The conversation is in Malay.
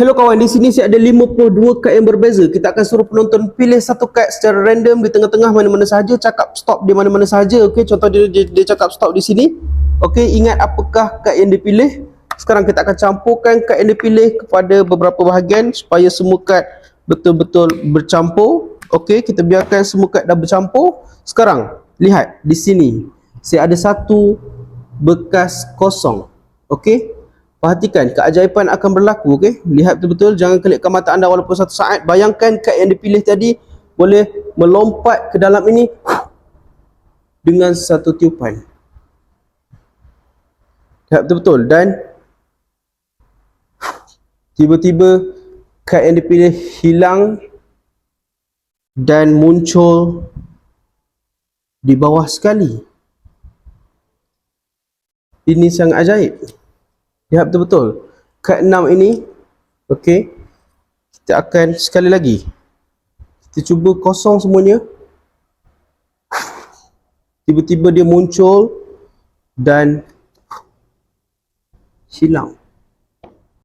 Hello kawan, di sini saya ada 52 kad yang berbeza. Kita akan suruh penonton pilih satu kad secara random di tengah-tengah mana-mana sahaja, cakap stop di mana-mana sahaja. Okey, contoh dia cakap stop di sini. Okey, ingat apakah kad yang dipilih. Sekarang kita akan campurkan kad yang dipilih kepada beberapa bahagian supaya semua kad betul-betul bercampur. Okey, kita biarkan semua kad dah bercampur. Sekarang lihat di sini. Saya ada satu bekas kosong. Okey. Perhatikan, keajaiban akan berlaku, okey? Lihat betul-betul, jangan kelipkan mata anda walaupun satu saat. Bayangkan kad yang dipilih tadi boleh melompat ke dalam ini dengan satu tiupan. Lihat betul-betul, dan tiba-tiba kad yang dipilih hilang dan muncul di bawah sekali. Ini sangat ajaib. Lihat betul-betul. Kad 6 ini, okey, kita akan sekali lagi. Kita cuba kosong semuanya. Tiba-tiba dia muncul dan hilang.